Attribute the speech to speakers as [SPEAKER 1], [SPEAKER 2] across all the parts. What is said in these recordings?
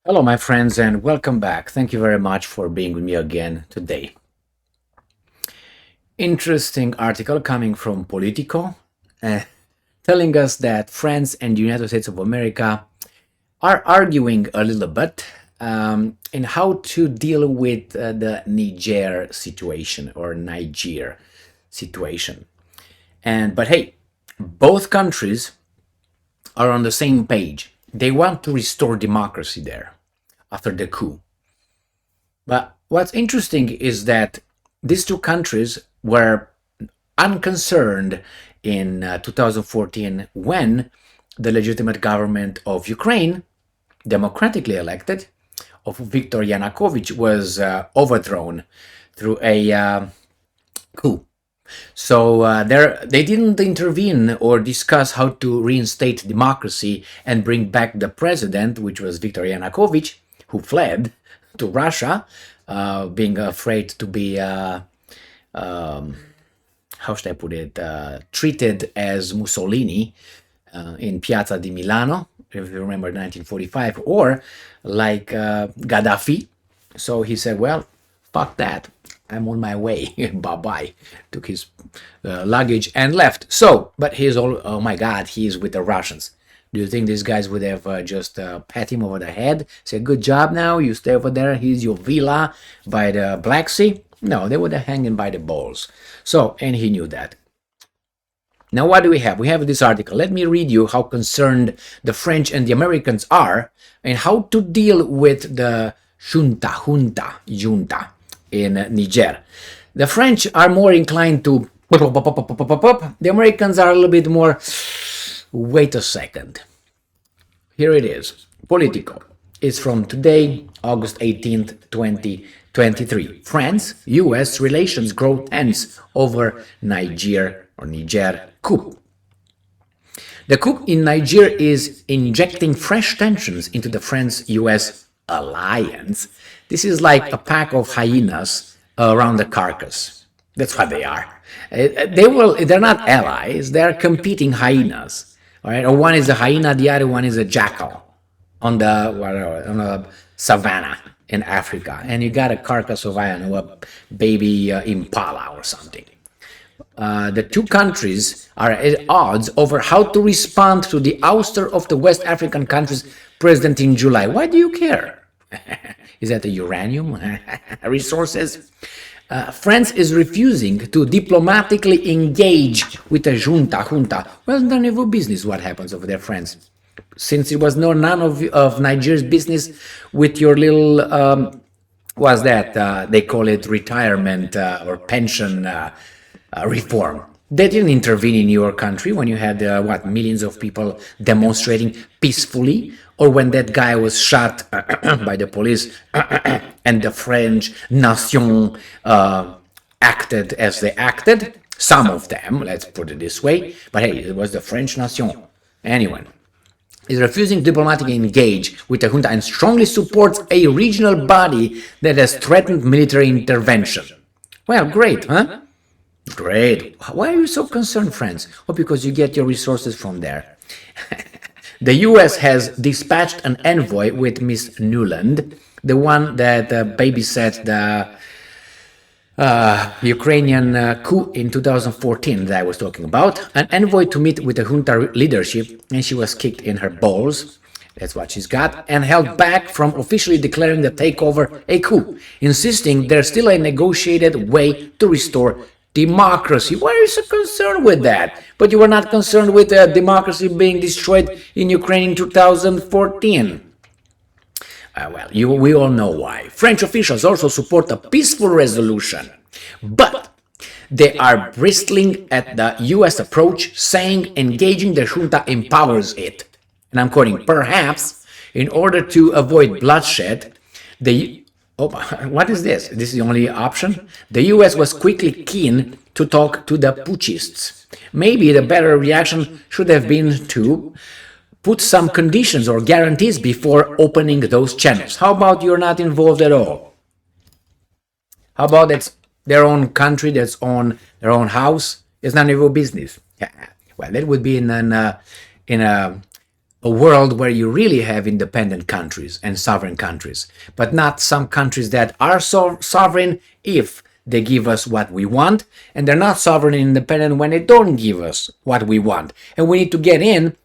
[SPEAKER 1] Hello, my friends, and welcome back. Thank you very much for being with me again today. Interesting article coming from Politico, uh, telling us that France and the United States of America are arguing a little bit in how to deal with the Niger situation or Niger situation. But hey, both countries are on the same page. They want to restore democracy there after the coup. But what's interesting is that these two countries were unconcerned in 2014 when the legitimate government of Ukraine, democratically elected, of Viktor Yanukovych, was overthrown through a coup. So they didn't intervene or discuss how to reinstate democracy and bring back the president, which was Viktor Yanukovych, who fled to Russia, being afraid to be, how should I put it, treated as Mussolini in Piazza di Milano, if you remember 1945, or like Gaddafi. So he said, well, fuck that. I'm on my way. Bye bye. Took his luggage and left. So, but he's all, oh my God, he's with the Russians. Do you think these guys would have just pat him over the head, say, good job now, you stay over there, here's your villa by the Black Sea? No, they would have hung him by the balls. So, and he knew that. Now, what do we have? We have this article. Let me read you how concerned the French and the Americans are and how to deal with the junta in Niger. The French are more inclined to the Americans are a little bit more, wait a second. Here it is. Politico. It's from today, August 18th, 2023. France-US relations grow tense over Niger coup. The coup in Niger is injecting fresh tensions into the France-US alliance. This is like a pack of hyenas around the carcass. That's what they are. They're not allies. They're competing hyenas. All right, or one is a hyena, the other one is a jackal on the savannah in Africa, and you got a carcass of, I don't know, a baby impala or something. The two countries are at odds over how to respond to the ouster of the West African country's president in July. Why do you care? Is that the uranium resources? France is refusing to diplomatically engage with the junta. Well, none of your business what happens over there, France. Since it was none of Nigeria's business with your little, was that, they call it retirement or pension reform. They didn't intervene in your country when you had, millions of people demonstrating peacefully, or when that guy was shot by the police and the French nation acted as they acted. Some of them, let's put it this way, but hey, it was the French nation. Anyway, is refusing to diplomatically engage with the junta and strongly supports a regional body that has threatened military intervention. Well, great, huh? Great. Why are you so concerned, friends? Oh, because you get your resources from there. The US has dispatched an envoy with Miss Nuland, the one that babysat the Ukrainian coup in 2014 that I was talking about, an envoy to meet with the junta leadership, and she was kicked in her balls. That's what she's got, and held back from officially declaring the takeover a coup, insisting there's still a negotiated way to restore democracy. Why are you so concerned with that? But you were not concerned with democracy being destroyed in Ukraine in 2014. We all know why. French officials also support a peaceful resolution, but they are bristling at the US approach, saying engaging the junta empowers it. And I'm quoting, perhaps, in order to avoid bloodshed, what is this? This is the only option? The US was quickly keen to talk to the putschists. Maybe the better reaction should have been to put some conditions or guarantees before opening those channels. How about you're not involved at all? How about it's their own country, that's on their own house? It's none of your business. Well, that would be in a a world where you really have independent countries and sovereign countries, but not some countries that are sovereign if they give us what we want, and they're not sovereign and independent when they don't give us what we want. And we need to get in,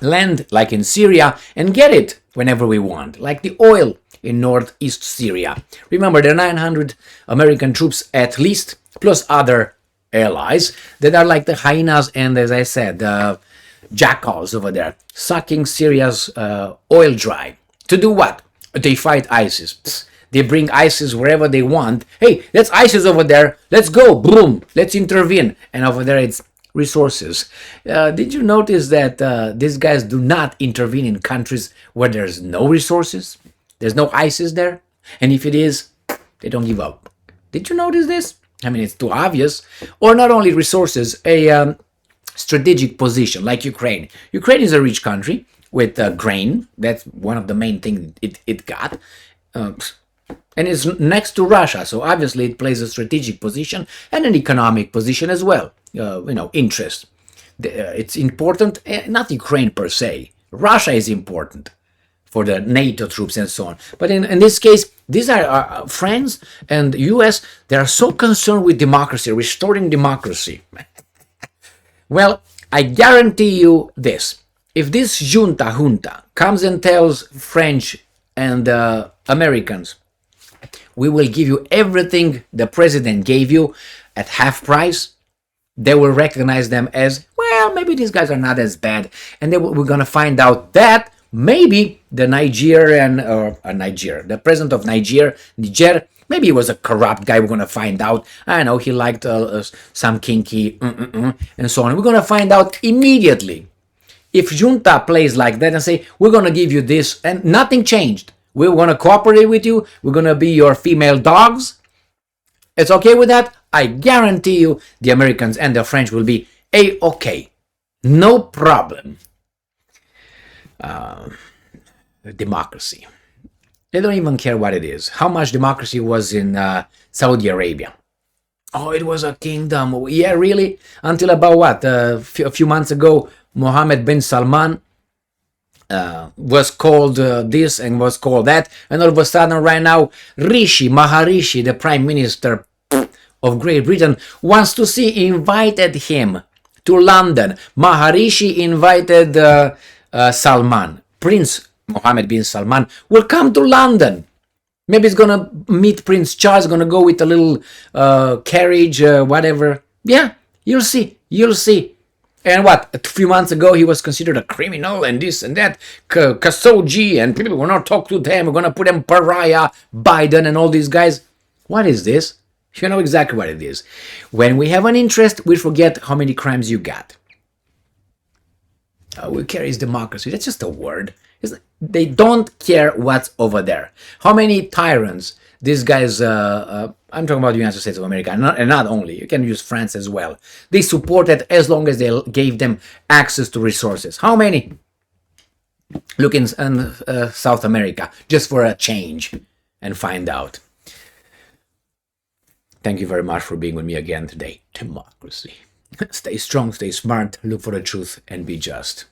[SPEAKER 1] land like in Syria, and get it whenever we want, like the oil in northeast Syria. Remember, there are 900 American troops at least, plus other allies that are like the hyenas and, as I said, jackals over there, sucking Syria's oil dry. To do what? They fight ISIS. Psst. They bring ISIS wherever they want. Hey, that's ISIS over there. Let's go. Boom. Let's intervene. And over there it's resources. Did you notice that these guys do not intervene in countries where there's no resources? There's no ISIS there. And if it is, they don't give up. Did you notice this? I mean, it's too obvious. Or not only resources, a strategic position like Ukraine. Ukraine is a rich country with grain. That's one of the main things it got. And it's next to Russia, so obviously it plays a strategic position and an economic position as well. Interest. It's important, not Ukraine per se. Russia is important for the NATO troops and so on. But in this case, these are our friends, and US, they are so concerned with democracy, restoring democracy. Well, I guarantee you this. If this junta comes and tells French and Americans, we will give you everything the president gave you at half price, they will recognize them as, well, maybe these guys are not as bad. And then we're going to find out that maybe the the president of Niger, maybe he was a corrupt guy. We're going to find out. I know he liked some kinky and so on. We're going to find out immediately. If junta plays like that and say, we're going to give you this, and nothing changed. We're going to cooperate with you. We're going to be your female dogs. It's okay with that? I guarantee you the Americans and the French will be A-okay. No problem. Democracy. They don't even care what it is. How much democracy was in Saudi Arabia? Oh, it was a kingdom. Yeah, really? Until about what? A few months ago, Mohammed bin Salman was called this and was called that, and all of a sudden right now Maharishi, the Prime Minister of Great Britain, wants to see, invited him to London. Maharishi invited Salman. Prince Mohammed bin Salman will come to London. Maybe he's gonna meet Prince Charles, gonna go with a little carriage, whatever. Yeah, you'll see. And what? A few months ago, he was considered a criminal and this and that. Khashoggi, and people will not talk to them. We're going to put them pariah, Biden and all these guys. What is this? You know exactly what it is. When we have an interest, we forget how many crimes you got. We carry democracy. That's just a word. They don't care what's over there. How many tyrants these guys, I'm talking about the United States of America, and not only, you can use France as well. They supported as long as they gave them access to resources. How many? Look in South America, just for a change, and find out. Thank you very much for being with me again today. Democracy. Stay strong, stay smart, look for the truth, and be just.